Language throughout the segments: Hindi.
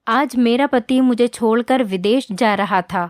आज मेरा पति मुझे छोड़कर विदेश जा रहा था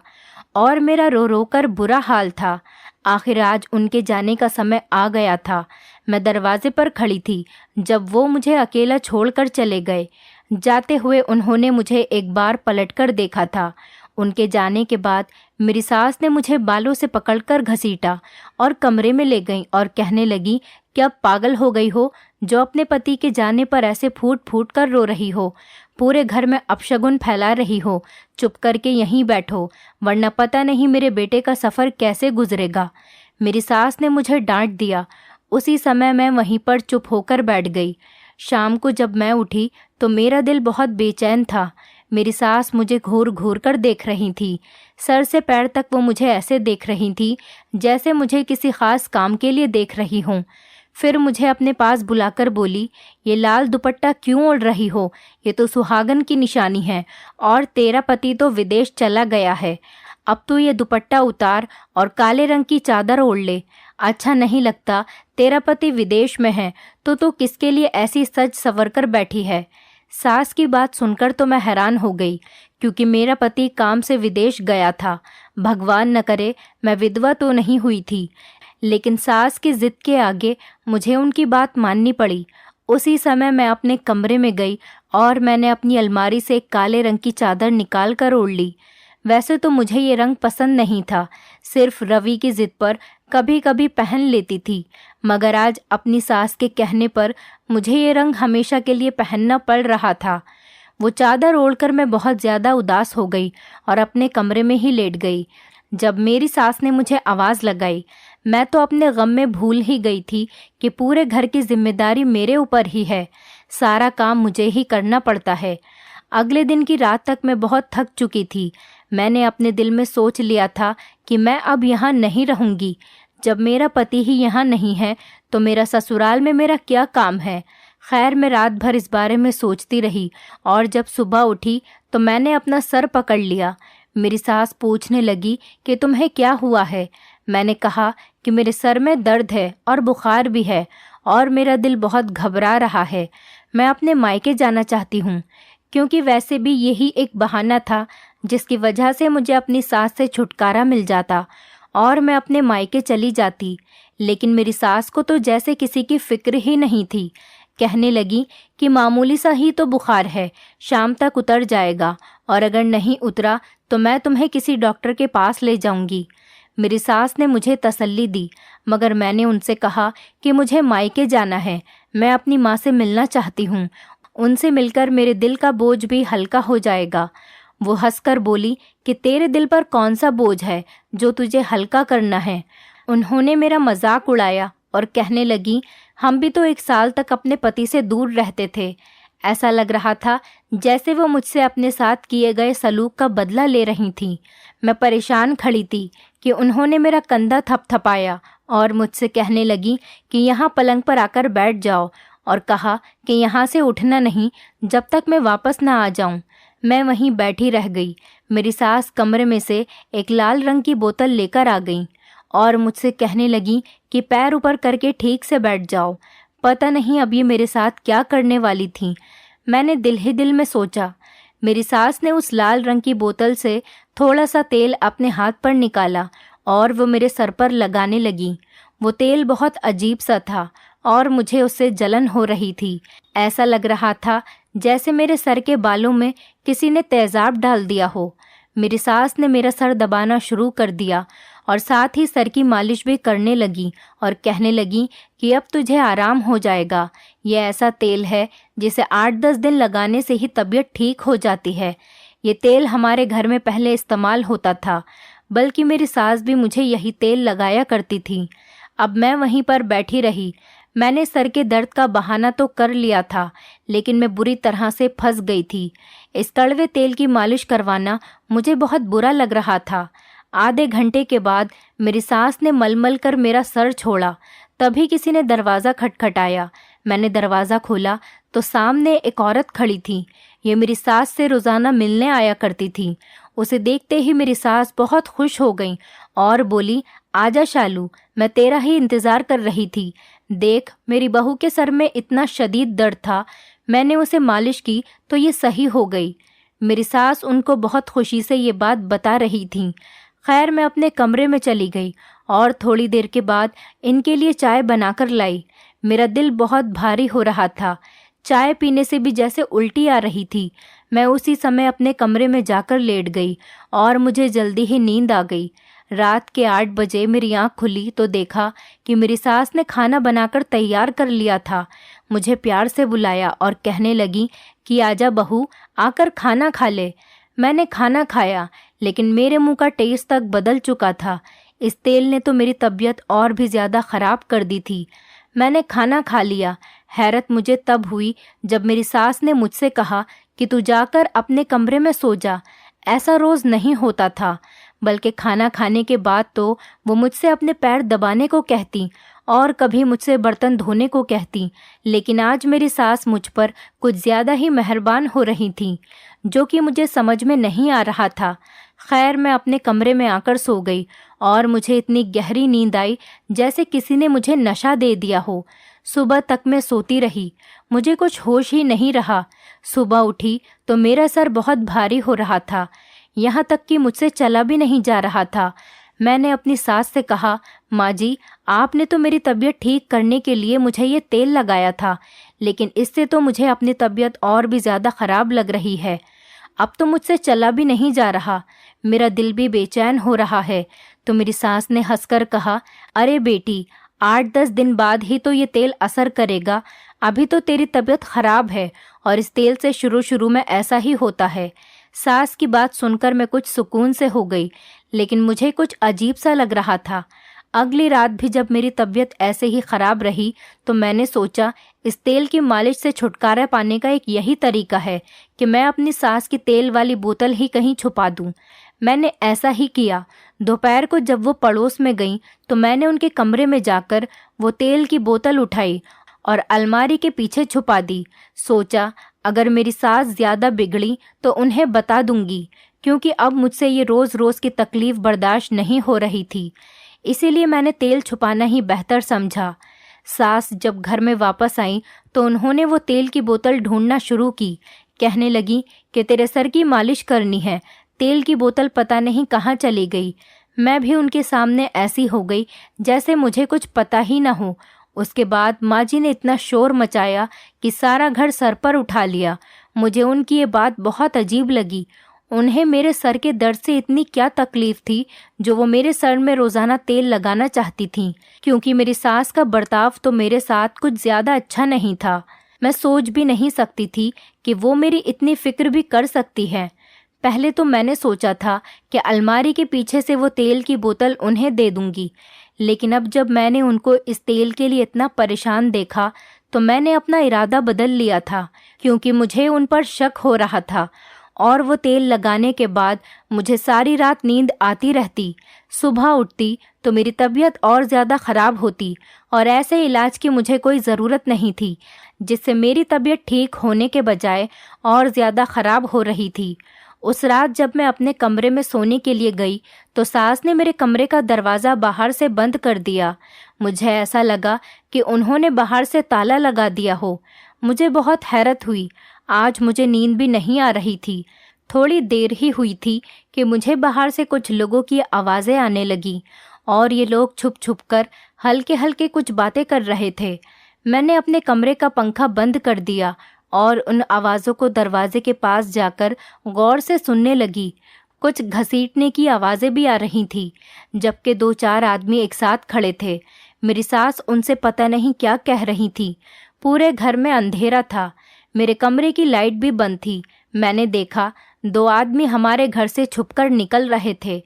और मेरा रो रो कर बुरा हाल था। आखिर आज उनके जाने का समय आ गया था। मैं दरवाजे पर खड़ी थी जब वो मुझे अकेला छोड़कर चले गए। जाते हुए उन्होंने मुझे एक बार पलटकर देखा था। उनके जाने के बाद मेरी सास ने मुझे बालों से पकड़कर घसीटा और कमरे में ले गई और कहने लगी कि अब पागल हो गई हो जो अपने पति के जाने पर ऐसे फूट फूट कर रो रही हो। पूरे घर में अपशगुन फैला रही हो। चुप करके यहीं बैठो, वरना पता नहीं मेरे बेटे का सफ़र कैसे गुजरेगा। मेरी सास ने मुझे डांट दिया। उसी समय मैं वहीं पर चुप होकर बैठ गई। शाम को जब मैं उठी तो मेरा दिल बहुत बेचैन था। मेरी सास मुझे घूर घूर कर देख रही थी। सर से पैर तक वो मुझे ऐसे देख रही थी जैसे मुझे किसी खास काम के लिए देख रही हों। फिर मुझे अपने पास बुलाकर बोली, ये लाल दुपट्टा क्यों ओढ़ रही हो? ये तो सुहागन की निशानी है और तेरा पति तो विदेश चला गया है। अब तो ये दुपट्टा उतार और काले रंग की चादर ओढ़ ले। अच्छा नहीं लगता? तेरा पति विदेश में है तो तू किसके लिए ऐसी सज संवर कर बैठी है? सास की बात सुनकर तो मैं हैरान हो गई, क्योंकि मेरा पति काम से विदेश गया था। भगवान न करे मैं विधवा तो नहीं हुई थी, लेकिन सास की जिद के आगे मुझे उनकी बात माननी पड़ी। उसी समय मैं अपने कमरे में गई और मैंने अपनी अलमारी से एक काले रंग की चादर निकाल कर ओढ़ ली। वैसे तो मुझे ये रंग पसंद नहीं था, सिर्फ रवि की जिद पर कभी कभी पहन लेती थी, मगर आज अपनी सास के कहने पर मुझे ये रंग हमेशा के लिए पहनना पड़ रहा था। वो चादर ओढ़कर मैं बहुत ज़्यादा उदास हो गई और अपने कमरे में ही लेट गई। जब मेरी सास ने मुझे आवाज़ लगाई, मैं तो अपने गम में भूल ही गई थी कि पूरे घर की जिम्मेदारी मेरे ऊपर ही है। सारा काम मुझे ही करना पड़ता है। अगले दिन की रात तक मैं बहुत थक चुकी थी। मैंने अपने दिल में सोच लिया था कि मैं अब यहाँ नहीं रहूँगी। जब मेरा पति ही यहाँ नहीं है तो मेरा ससुराल में मेरा क्या काम है? खैर, मैं रात भर इस बारे में सोचती रही और जब सुबह उठी तो मैंने अपना सर पकड़ लिया। मेरी सास पूछने लगी कि तुम्हें क्या हुआ है? मैंने कहा कि मेरे सर में दर्द है और बुखार भी है और मेरा दिल बहुत घबरा रहा है। मैं अपने मायके जाना चाहती हूँ, क्योंकि वैसे भी यही एक बहाना था जिसकी वजह से मुझे अपनी सास से छुटकारा मिल जाता और मैं अपने मायके चली जाती। लेकिन मेरी सास को तो जैसे किसी की फिक्र ही नहीं थी। कहने लगी कि मामूली सा ही तो बुखार है, शाम तक उतर जाएगा और अगर नहीं उतरा तो मैं तुम्हें किसी डॉक्टर के पास ले जाऊंगी। मेरी सास ने मुझे तसल्ली दी, मगर मैंने उनसे कहा कि मुझे मायके जाना है। मैं अपनी माँ से मिलना चाहती हूँ। उनसे मिलकर मेरे दिल का बोझ भी हल्का हो जाएगा। वो हंसकर बोली कि तेरे दिल पर कौन सा बोझ है जो तुझे हल्का करना है। उन्होंने मेरा मजाक उड़ाया और कहने लगी, हम भी तो 1 साल तक अपने पति से दूर रहते थे। ऐसा लग रहा था जैसे वो मुझसे अपने साथ किए गए सलूक का बदला ले रही थीं। मैं परेशान खड़ी थी कि उन्होंने मेरा कंधा थपथपाया और मुझसे कहने लगी कि यहाँ पलंग पर आकर बैठ जाओ और कहा कि यहाँ से उठना नहीं जब तक मैं वापस ना आ जाऊँ। मैं वहीं बैठी रह गई। मेरी सास कमरे में से एक लाल रंग की बोतल लेकर आ गई और मुझसे कहने लगी कि पैर ऊपर करके ठीक से बैठ जाओ। पता नहीं अब ये मेरे साथ क्या करने वाली थी। मैंने दिल ही दिल में सोचा। मेरी सास ने उस लाल रंग की बोतल से थोड़ा सा तेल अपने हाथ पर निकाला और वो मेरे सर पर लगाने लगी। वो तेल बहुत अजीब सा था और मुझे उससे जलन हो रही थी। ऐसा लग रहा था जैसे मेरे सर के बालों में किसी ने तेजाब डाल दिया हो। मेरी सास ने मेरा सर दबाना शुरू कर दिया और साथ ही सर की मालिश भी करने लगी और कहने लगी कि अब तुझे आराम हो जाएगा। यह ऐसा तेल है जिसे 8-10 दिन लगाने से ही तबीयत ठीक हो जाती है। ये तेल हमारे घर में पहले इस्तेमाल होता था, बल्कि मेरी सास भी मुझे यही तेल लगाया करती थी। अब मैं वहीं पर बैठी रही। मैंने सर के दर्द का बहाना तो कर लिया था, लेकिन मैं बुरी तरह से फंस गई थी। इस कड़वे तेल की मालिश करवाना मुझे बहुत बुरा लग रहा था। आधे घंटे के बाद मेरी सास ने मलमल कर मेरा सर छोड़ा। तभी किसी ने दरवाज़ा खटखटाया। मैंने दरवाज़ा खोला तो सामने एक औरत खड़ी थी। ये मेरी सास से रोज़ाना मिलने आया करती थी। उसे देखते ही मेरी सास बहुत खुश हो गई और बोली, आजा शालू, मैं तेरा ही इंतज़ार कर रही थी। देख, मेरी बहू के सर में इतना शदीद दर्द था, मैंने उसे मालिश की तो ये सही हो गई। मेरी सास उनको बहुत खुशी से ये बात बता रही थी। खैर मैं अपने कमरे में चली गई और थोड़ी देर के बाद इनके लिए चाय बनाकर लाई। मेरा दिल बहुत भारी हो रहा था, चाय पीने से भी जैसे उल्टी आ रही थी। मैं उसी समय अपने कमरे में जाकर लेट गई और मुझे जल्दी ही नींद आ गई। रात के 8 बजे मेरी आँख खुली तो देखा कि मेरी सास ने खाना बनाकर तैयार कर लिया था। मुझे प्यार से बुलाया और कहने लगी कि आजा बहू, आकर खाना खा ले। मैंने खाना खाया, लेकिन मेरे मुंह का टेस्ट तक बदल चुका था। इस तेल ने तो मेरी तबीयत और भी ज़्यादा ख़राब कर दी थी। मैंने खाना खा लिया। हैरत मुझे तब हुई जब मेरी सास ने मुझसे कहा कि तू जाकर अपने कमरे में सो जा। ऐसा रोज़ नहीं होता था, बल्कि खाना खाने के बाद तो वो मुझसे अपने पैर दबाने को कहती और कभी मुझसे बर्तन धोने को कहती। लेकिन आज मेरी सास मुझ पर कुछ ज़्यादा ही मेहरबान हो रही थी, जो कि मुझे समझ में नहीं आ रहा था। खैर मैं अपने कमरे में आकर सो गई और मुझे इतनी गहरी नींद आई जैसे किसी ने मुझे नशा दे दिया हो। सुबह तक मैं सोती रही, मुझे कुछ होश ही नहीं रहा। सुबह उठी तो मेरा सर बहुत भारी हो रहा था, यहाँ तक कि मुझसे चला भी नहीं जा रहा था। मैंने अपनी सास से कहा, माँ जी, आपने तो मेरी तबीयत ठीक करने के लिए मुझे ये तेल लगाया था, लेकिन इससे तो मुझे अपनी तबीयत और भी ज़्यादा ख़राब लग रही है। अब तो मुझसे चला भी नहीं जा रहा, मेरा दिल भी बेचैन हो रहा है। तो मेरी सास ने हंसकर कहा, अरे बेटी, 8-10 दिन बाद ही तो ये तेल असर करेगा। अभी तो तेरी तबीयत ख़राब है और इस तेल से शुरू में ऐसा ही होता है। सास की बात सुनकर मैं कुछ सुकून से हो गई, लेकिन मुझे कुछ अजीब सा लग रहा था। अगली रात भी जब मेरी तबीयत ऐसे ही ख़राब रही तो मैंने सोचा इस तेल की मालिश से छुटकारा पाने का एक यही तरीका है कि मैं अपनी सास की तेल वाली बोतल ही कहीं छुपा दूं। मैंने ऐसा ही किया। दोपहर को जब वो पड़ोस में गईं तो मैंने उनके कमरे में जाकर वो तेल की बोतल उठाई और अलमारी के पीछे छुपा दी। सोचा अगर मेरी सास ज़्यादा बिगड़ी तो उन्हें बता दूंगी, क्योंकि अब मुझसे ये रोज़ रोज़ की तकलीफ़ बर्दाश्त नहीं हो रही थी। इसीलिए मैंने तेल छुपाना ही बेहतर समझा। सास जब घर में वापस आई तो उन्होंने वो तेल की बोतल ढूंढना शुरू की। कहने लगी कि तेरे सर की मालिश करनी है, तेल की बोतल पता नहीं कहाँ चली गई। मैं भी उनके सामने ऐसी हो गई जैसे मुझे कुछ पता ही ना हो। उसके बाद माँ जी ने इतना शोर मचाया कि सारा घर सर पर उठा लिया। मुझे उनकी ये बात बहुत अजीब लगी। उन्हें मेरे सर के दर्द से इतनी क्या तकलीफ थी जो वो मेरे सर में रोज़ाना तेल लगाना चाहती थीं, क्योंकि मेरी सास का बर्ताव तो मेरे साथ कुछ ज़्यादा अच्छा नहीं था। मैं सोच भी नहीं सकती थी कि वो मेरी इतनी फ़िक्र भी कर सकती है। पहले तो मैंने सोचा था कि अलमारी के पीछे से वो तेल की बोतल उन्हें दे दूंगी, लेकिन अब जब मैंने उनको इस तेल के लिए इतना परेशान देखा तो मैंने अपना इरादा बदल लिया था, क्योंकि मुझे उन पर शक हो रहा था। और वो तेल लगाने के बाद मुझे सारी रात नींद आती रहती। सुबह उठती तो मेरी तबीयत और ज़्यादा ख़राब होती और ऐसे इलाज की मुझे कोई ज़रूरत नहीं थी, जिससे मेरी तबीयत ठीक होने के बजाय और ज़्यादा ख़राब हो रही थी। उस रात जब मैं अपने कमरे में सोने के लिए गई तो सास ने मेरे कमरे का दरवाज़ा बाहर से बंद कर दिया। मुझे ऐसा लगा कि उन्होंने बाहर से ताला लगा दिया हो। मुझे बहुत हैरत हुई। आज मुझे नींद भी नहीं आ रही थी। थोड़ी देर ही हुई थी कि मुझे बाहर से कुछ लोगों की आवाज़ें आने लगी और ये लोग छुप छुप कर हल्के हल्के कुछ बातें कर रहे थे। मैंने अपने कमरे का पंखा बंद कर दिया और उन आवाज़ों को दरवाजे के पास जाकर गौर से सुनने लगी। कुछ घसीटने की आवाज़ें भी आ रही थी, जबकि 2-4 आदमी एक साथ खड़े थे। मेरी सास उनसे पता नहीं क्या कह रही थी। पूरे घर में अंधेरा था, मेरे कमरे की लाइट भी बंद थी। मैंने देखा 2 आदमी हमारे घर से छुपकर निकल रहे थे।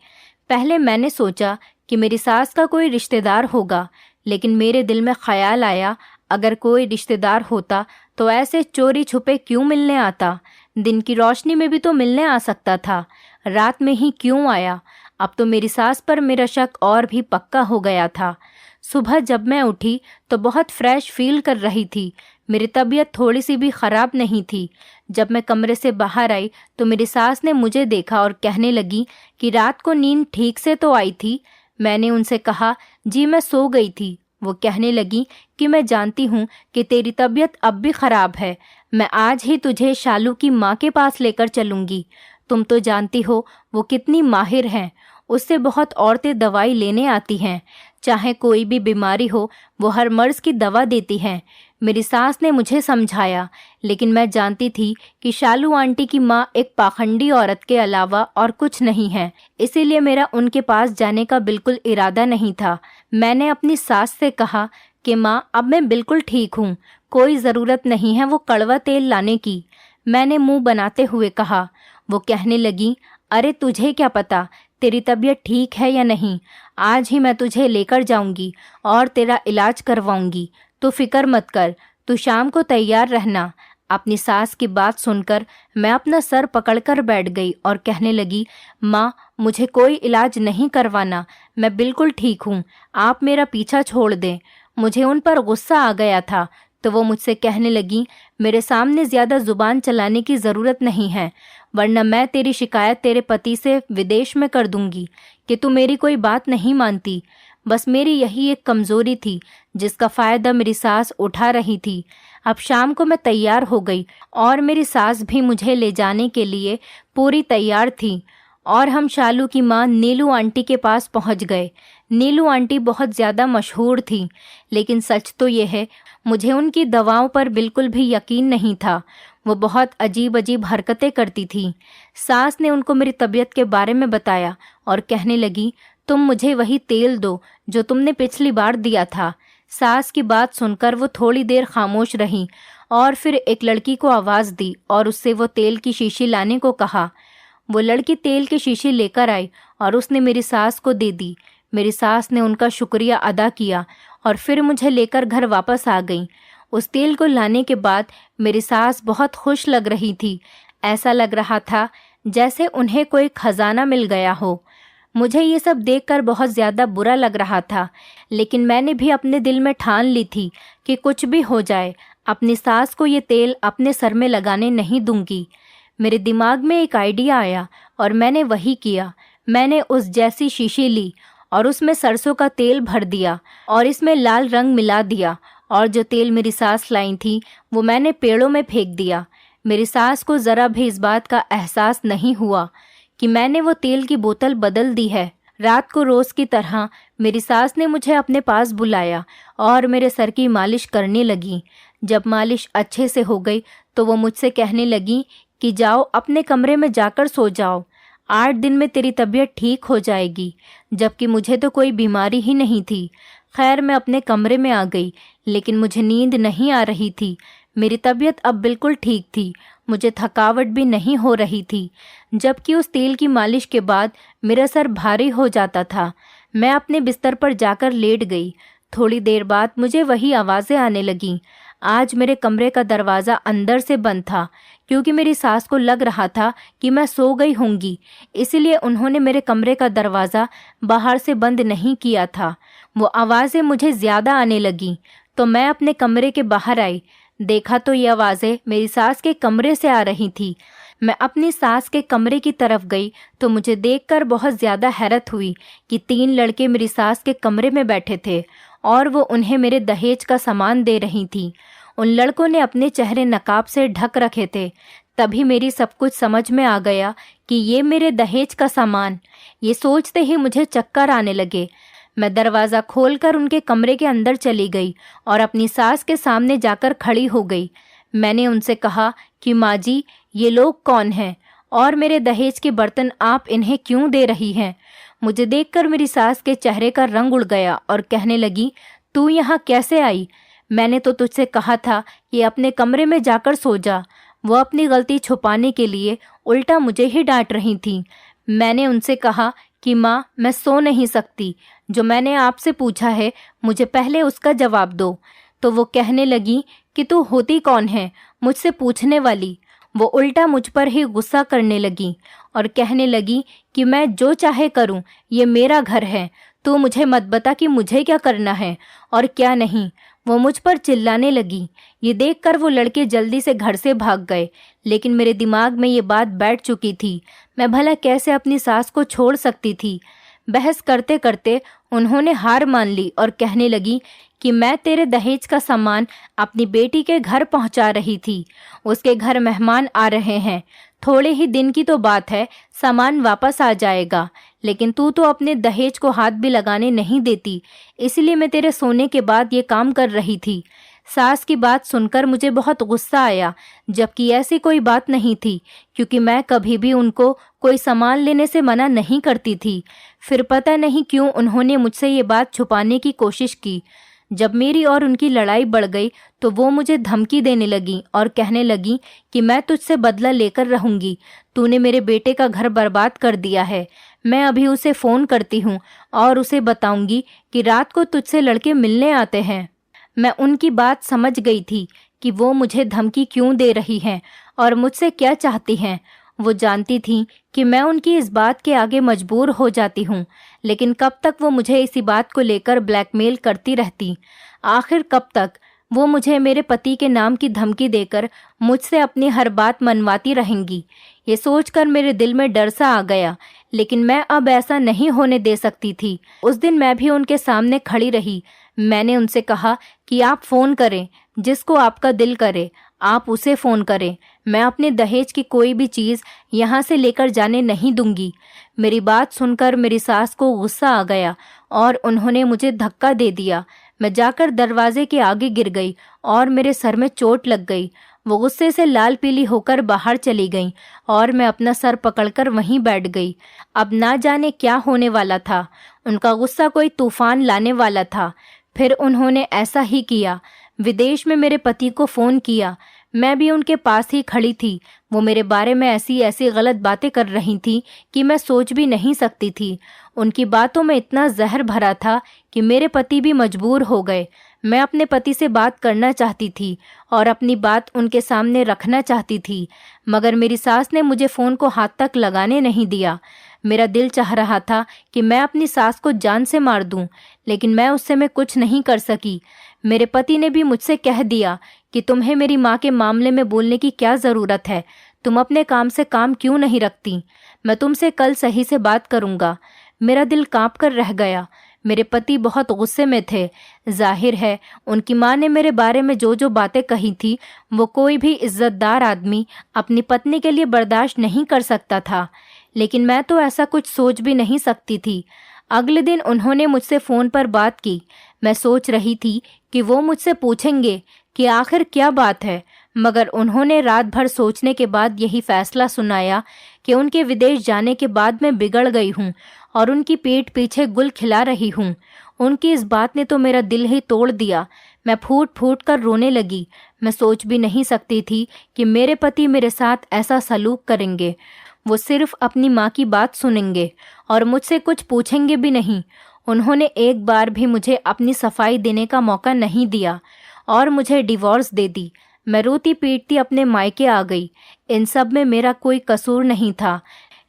पहले मैंने सोचा कि मेरी सास का कोई रिश्तेदार होगा, लेकिन मेरे दिल में ख्याल आया अगर कोई रिश्तेदार होता तो ऐसे चोरी छुपे क्यों मिलने आता। दिन की रोशनी में भी तो मिलने आ सकता था, रात में ही क्यों आया। अब तो मेरी सास पर मेरा शक और भी पक्का हो गया था। सुबह जब मैं उठी तो बहुत फ्रेश फील कर रही थी। मेरी तबीयत थोड़ी सी भी ख़राब नहीं थी। जब मैं कमरे से बाहर आई तो मेरी सास ने मुझे देखा और कहने लगी कि रात को नींद ठीक से तो आई थी। मैंने उनसे कहा, जी मैं सो गई थी। वो कहने लगी कि मैं जानती हूँ कि तेरी तबीयत अब भी ख़राब है, मैं आज ही तुझे शालू की माँ के पास लेकर चलूंगी। तुम तो जानती हो वो कितनी माहिर हैं। उससे बहुत औरतें दवाई लेने आती हैं। चाहे कोई भी बीमारी हो वो हर मर्ज की दवा देती हैं। मेरी सास ने मुझे समझाया, लेकिन मैं जानती थी कि शालू आंटी की माँ एक पाखंडी औरत के अलावा और कुछ नहीं है। इसीलिए मेरा उनके पास जाने का बिल्कुल इरादा नहीं था। मैंने अपनी सास से कहा कि माँ, अब मैं बिल्कुल ठीक हूँ, कोई ज़रूरत नहीं है वो कड़वा तेल लाने की। मैंने मुंह बनाते हुए कहा। वो कहने लगी, अरे तुझे क्या पता तेरी तबीयत ठीक है या नहीं। आज ही मैं तुझे लेकर जाऊंगी और तेरा इलाज करवाऊंगी। तू फिक्र मत कर, तू शाम को तैयार रहना। अपनी सास की बात सुनकर मैं अपना सर पकड़कर बैठ गई और कहने लगी, माँ, मुझे कोई इलाज नहीं करवाना, मैं बिल्कुल ठीक हूँ, आप मेरा पीछा छोड़ दें। मुझे उन पर गुस्सा आ गया था तो वो मुझसे कहने लगी, मेरे सामने ज़्यादा ज़ुबान चलाने की ज़रूरत नहीं है, वरना मैं तेरी शिकायत तेरे पति से विदेश में कर दूंगी कि तू मेरी कोई बात नहीं मानती। बस मेरी यही एक कमज़ोरी थी जिसका फ़ायदा मेरी सास उठा रही थी। अब शाम को मैं तैयार हो गई और मेरी सास भी मुझे ले जाने के लिए पूरी तैयार थी और हम शालू की माँ नीलू आंटी के पास पहुँच गए। नीलू आंटी बहुत ज़्यादा मशहूर थी, लेकिन सच तो ये है मुझे उनकी दवाओं पर बिल्कुल भी यकीन नहीं था। वो बहुत अजीब अजीब हरकतें करती थी। सास ने उनको मेरी तबीयत के बारे में बताया और कहने लगी, तुम मुझे वही तेल दो जो तुमने पिछली बार दिया था। सास की बात सुनकर वो थोड़ी देर खामोश रही और फिर एक लड़की को आवाज़ दी और उससे वो तेल की शीशी लाने को कहा। वो लड़की तेल की शीशी लेकर आई और उसने मेरी सास को दे दी। मेरी सास ने उनका शुक्रिया अदा किया और फिर मुझे लेकर घर वापस आ गई। उस तेल को लाने के बाद मेरी सास बहुत खुश लग रही थी। ऐसा लग रहा था जैसे उन्हें कोई खजाना मिल गया हो। मुझे ये सब देखकर बहुत ज़्यादा बुरा लग रहा था, लेकिन मैंने भी अपने दिल में ठान ली थी कि कुछ भी हो जाए अपनी सास को ये तेल अपने सर में लगाने नहीं दूंगी। मेरे दिमाग में एक आइडिया आया और मैंने वही किया। मैंने उस जैसी शीशी ली और उसमें सरसों का तेल भर दिया और इसमें लाल रंग मिला दिया और जो तेल मेरी सास लाई थी वो मैंने पेड़ों में फेंक दिया। मेरी सास को ज़रा भी इस बात का एहसास नहीं हुआ कि मैंने वो तेल की बोतल बदल दी है। रात को रोज़ की तरह मेरी सास ने मुझे अपने पास बुलाया और मेरे सर की मालिश करने लगी। जब मालिश अच्छे से हो गई तो वो मुझसे कहने लगी कि जाओ अपने कमरे में जाकर सो जाओ, 8 दिन में तेरी तबीयत ठीक हो जाएगी। जबकि मुझे तो कोई बीमारी ही नहीं थी। खैर, मैं अपने कमरे में आ गई, लेकिन मुझे नींद नहीं आ रही थी। मेरी तबीयत अब बिल्कुल ठीक थी, मुझे थकावट भी नहीं हो रही थी। जबकि उस तेल की मालिश के बाद मेरा सर भारी हो जाता था। मैं अपने बिस्तर पर जाकर लेट गई। थोड़ी देर बाद मुझे वही आवाज़ें आने लगीं। आज मेरे कमरे का दरवाज़ा अंदर से बंद था, क्योंकि मेरी सास को लग रहा था कि मैं सो गई होंगी, इसीलिए उन्होंने मेरे कमरे का दरवाज़ा बाहर से बंद नहीं किया था। वो आवाज़ें मुझे ज़्यादा आने लगीं तो मैं अपने कमरे के बाहर आई। देखा तो ये आवाज़ें मेरी सास के कमरे से आ रही थी। मैं अपनी सास के कमरे की तरफ गई तो मुझे देखकर बहुत ज़्यादा हैरत हुई कि 3 लड़के मेरी सास के कमरे में बैठे थे और वो उन्हें मेरे दहेज का सामान दे रही थी। उन लड़कों ने अपने चेहरे नकाब से ढक रखे थे। तभी मेरी सब कुछ समझ में आ गया कि ये मेरे दहेज का सामान। ये सोचते ही मुझे चक्कर आने लगे। मैं दरवाज़ा खोलकर उनके कमरे के अंदर चली गई और अपनी सास के सामने जाकर खड़ी हो गई। मैंने उनसे कहा कि माँ जी, ये लोग कौन हैं और मेरे दहेज के बर्तन आप इन्हें क्यों दे रही हैं? मुझे देखकर मेरी सास के चेहरे का रंग उड़ गया और कहने लगी, तू यहाँ कैसे आई? मैंने तो तुझसे कहा था कि अपने कमरे में जाकर सो जा। वो अपनी गलती छुपाने के लिए उल्टा मुझे ही डांट रही थी। मैंने उनसे कहा कि माँ, मैं सो नहीं सकती। जो मैंने आपसे पूछा है मुझे पहले उसका जवाब दो। तो वो कहने लगी कि तू होती कौन है मुझसे पूछने वाली? वो उल्टा मुझ पर ही गुस्सा करने लगी और कहने लगी कि मैं जो चाहे करूं, ये मेरा घर है, तू मुझे मत बता कि मुझे क्या करना है और क्या नहीं। वो मुझ पर चिल्लाने लगी। ये देखकर वो लड़के जल्दी से घर से भाग गए, लेकिन मेरे दिमाग में ये बात बैठ चुकी थी। मैं भला कैसे अपनी सास को छोड़ सकती थी? बहस करते करते उन्होंने हार मान ली और कहने लगी कि मैं तेरे दहेज का सामान अपनी बेटी के घर पहुंचा रही थी। उसके घर मेहमान आ रहे हैं, थोड़े ही दिन की तो बात है, सामान वापस आ जाएगा। लेकिन तू तो अपने दहेज को हाथ भी लगाने नहीं देती, इसलिए मैं तेरे सोने के बाद ये काम कर रही थी। सास की बात सुनकर मुझे बहुत गुस्सा आया, जबकि ऐसी कोई बात नहीं थी, क्योंकि मैं कभी भी उनको कोई सामान लेने से मना नहीं करती थी। फिर पता नहीं क्यों उन्होंने मुझसे ये बात छुपाने की कोशिश की। जब मेरी और उनकी लड़ाई बढ़ गई तो वो मुझे धमकी देने लगी और कहने लगी कि मैं तुझसे बदला लेकर रहूंगी। तूने मेरे बेटे का घर बर्बाद कर दिया है। मैं अभी उसे फ़ोन करती हूँ और उसे बताऊंगी कि रात को तुझसे लड़के मिलने आते हैं। मैं उनकी बात समझ गई थी कि वो मुझे धमकी क्यों दे रही हैं और मुझसे क्या चाहती हैं। वो जानती थी कि मैं उनकी इस बात के आगे मजबूर हो जाती हूँ, लेकिन कब तक वो मुझे इसी बात को लेकर ब्लैकमेल करती रहती। आखिर कब तक वो मुझे मेरे पति के नाम की धमकी देकर मुझसे अपनी हर बात मनवाती रहेंगी। ये सोचकर मेरे दिल में डर सा आ गया, लेकिन मैं अब ऐसा नहीं होने दे सकती थी। उस दिन मैं भी उनके सामने खड़ी रही। मैंने उनसे कहा कि आप फ़ोन करें, जिसको आपका दिल करे आप उसे फ़ोन करें। मैं अपने दहेज की कोई भी चीज़ यहाँ से लेकर जाने नहीं दूंगी। मेरी बात सुनकर मेरी सास को गुस्सा आ गया और उन्होंने मुझे धक्का दे दिया। मैं जाकर दरवाजे के आगे गिर गई और मेरे सर में चोट लग गई। वो गुस्से से लाल पीली होकर बाहर चली गईं और मैं अपना सर पकड़कर वहीं बैठ गई। अब ना जाने क्या होने वाला था। उनका गुस्सा कोई तूफान लाने वाला था। फिर उन्होंने ऐसा ही किया। विदेश में मेरे पति को फ़ोन किया। मैं भी उनके पास ही खड़ी थी। वो मेरे बारे में ऐसी ऐसी गलत बातें कर रही थी कि मैं सोच भी नहीं सकती थी। उनकी बातों में इतना जहर भरा था कि मेरे पति भी मजबूर हो गए। मैं अपने पति से बात करना चाहती थी और अपनी बात उनके सामने रखना चाहती थी, मगर मेरी सास ने मुझे फ़ोन को हाथ तक लगाने नहीं दिया। मेरा दिल चाह रहा था कि मैं अपनी सास को जान से मार दूं, लेकिन मैं उससे मैं कुछ नहीं कर सकी। मेरे पति ने भी मुझसे कह दिया कि तुम्हें मेरी माँ के मामले में बोलने की क्या ज़रूरत है, तुम अपने काम से काम क्यों नहीं रखती। मैं तुमसे कल सही से बात करूँगा। मेरा दिल काँप कर रह गया। मेरे पति बहुत गुस्से में थे। जाहिर है उनकी माँ ने मेरे बारे में जो जो बातें कही थी वो कोई भी इज्जतदार आदमी अपनी पत्नी के लिए बर्दाश्त नहीं कर सकता था, लेकिन मैं तो ऐसा कुछ सोच भी नहीं सकती थी। अगले दिन उन्होंने मुझसे फ़ोन पर बात की। मैं सोच रही थी कि वो मुझसे पूछेंगे कि आखिर क्या बात है, मगर उन्होंने रात भर सोचने के बाद यही फैसला सुनाया कि उनके विदेश जाने के बाद मैं बिगड़ गई हूँ और उनकी पीठ पीछे गुल खिला रही हूँ। उनकी इस बात ने तो मेरा दिल ही तोड़ दिया। मैं फूट फूट कर रोने लगी। मैं सोच भी नहीं सकती थी कि मेरे पति मेरे साथ ऐसा सलूक करेंगे। वो सिर्फ अपनी माँ की बात सुनेंगे और मुझसे कुछ पूछेंगे भी नहीं। उन्होंने एक बार भी मुझे अपनी सफाई देने का मौका नहीं दिया और मुझे डिवोर्स दे दी। मैं रोती पीटती अपने मायके आ गई। इन सब में मेरा कोई कसूर नहीं था,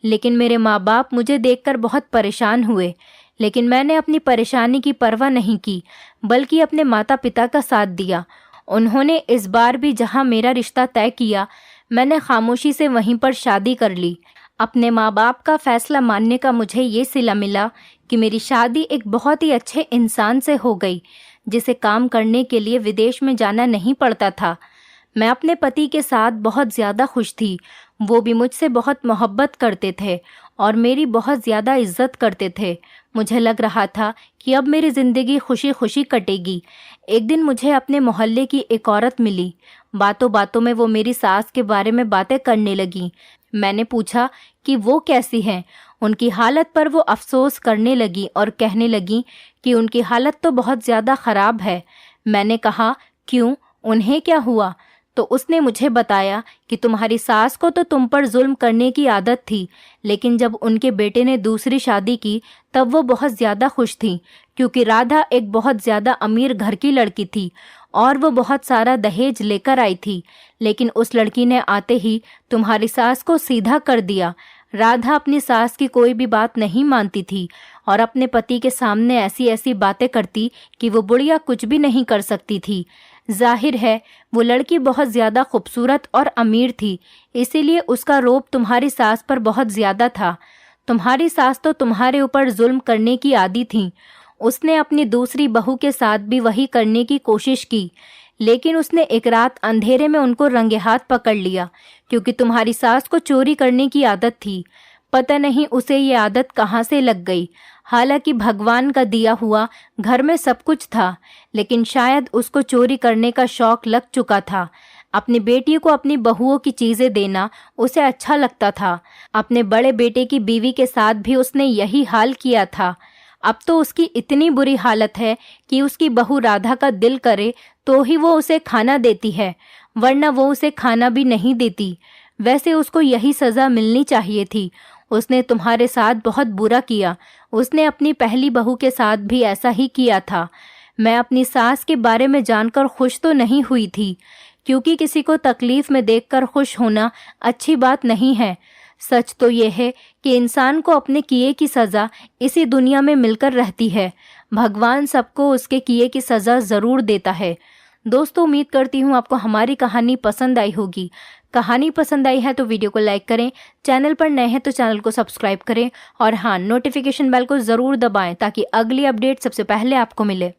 लेकिन मेरे माँ बाप मुझे देखकर बहुत परेशान हुए। लेकिन मैंने अपनी परेशानी की परवाह नहीं की, बल्कि अपने माता पिता का साथ दिया। उन्होंने इस बार भी जहाँ मेरा रिश्ता तय किया, मैंने खामोशी से वहीं पर शादी कर ली। अपने माँ बाप का फैसला मानने का मुझे ये सिला मिला कि मेरी शादी एक बहुत ही अच्छे इंसान से हो गई, जिसे काम करने के लिए विदेश में जाना नहीं पड़ता था। मैं अपने पति के साथ बहुत ज़्यादा खुश थी। वो भी मुझसे बहुत मोहब्बत करते थे और मेरी बहुत ज़्यादा इज्जत करते थे। मुझे लग रहा था कि अब मेरी ज़िंदगी खुशी खुशी कटेगी। एक दिन मुझे अपने मोहल्ले की एक औरत मिली। बातों बातों में वो मेरी सास के बारे में बातें करने लगी। मैंने पूछा कि वो कैसी हैं। उनकी हालत पर वो अफसोस करने लगी और कहने लगी कि उनकी हालत तो बहुत ज़्यादा ख़राब है। मैंने कहा, क्यों, उन्हें क्या हुआ? तो उसने मुझे बताया कि तुम्हारी सास को तो तुम पर जुल्म करने की आदत थी, लेकिन जब उनके बेटे ने दूसरी शादी की तब वो बहुत ज़्यादा खुश थी, क्योंकि राधा एक बहुत ज़्यादा अमीर घर की लड़की थी और वो बहुत सारा दहेज लेकर आई थी। लेकिन उस लड़की ने आते ही तुम्हारी सास को सीधा कर दिया। राधा अपनी सास की कोई भी बात नहीं मानती थी और अपने पति के सामने ऐसी ऐसी बातें करती कि वो बुढ़िया कुछ भी नहीं कर सकती थी। जाहिर है वो लड़की बहुत ज़्यादा खूबसूरत और अमीर थी, इसीलिए उसका रोब तुम्हारी सास पर बहुत ज़्यादा था। तुम्हारी सास तो तुम्हारे ऊपर जुल्म करने की आदी थी। उसने अपनी दूसरी बहू के साथ भी वही करने की कोशिश की, लेकिन उसने एक रात अंधेरे में उनको रंगे हाथ पकड़ लिया, क्योंकि तुम्हारी सास को चोरी करने की आदत थी। पता नहीं उसे ये आदत कहाँ से लग गई। हालांकि भगवान का दिया हुआ घर में सब कुछ था, लेकिन शायद उसको चोरी करने का शौक लग चुका था। अपनी बेटी को अपनी बहुओं की चीजें देना उसे अच्छा लगता था। अपने बड़े बेटे की बीवी के साथ भी उसने यही हाल किया था। अब तो उसकी इतनी बुरी हालत है कि उसकी बहू राधा का दिल करे तो ही वो उसे खाना देती है, वरना वो उसे खाना भी नहीं देती। वैसे उसको यही सज़ा मिलनी चाहिए थी। उसने तुम्हारे साथ बहुत बुरा किया। उसने अपनी पहली बहू के साथ भी ऐसा ही किया था। मैं अपनी सास के बारे में जानकर खुश तो नहीं हुई थी, क्योंकि किसी को तकलीफ में देखकर खुश होना अच्छी बात नहीं है। सच तो यह है कि इंसान को अपने किए की सज़ा इसी दुनिया में मिलकर रहती है। भगवान सबको उसके किए की सज़ा ज़रूर देता है। दोस्तों, उम्मीद करती हूँ आपको हमारी कहानी पसंद आई होगी। कहानी पसंद आई है तो वीडियो को लाइक करें, चैनल पर नए हैं तो चैनल को सब्सक्राइब करें और हाँ, नोटिफिकेशन बेल को ज़रूर दबाएं ताकि अगली अपडेट सबसे पहले आपको मिले।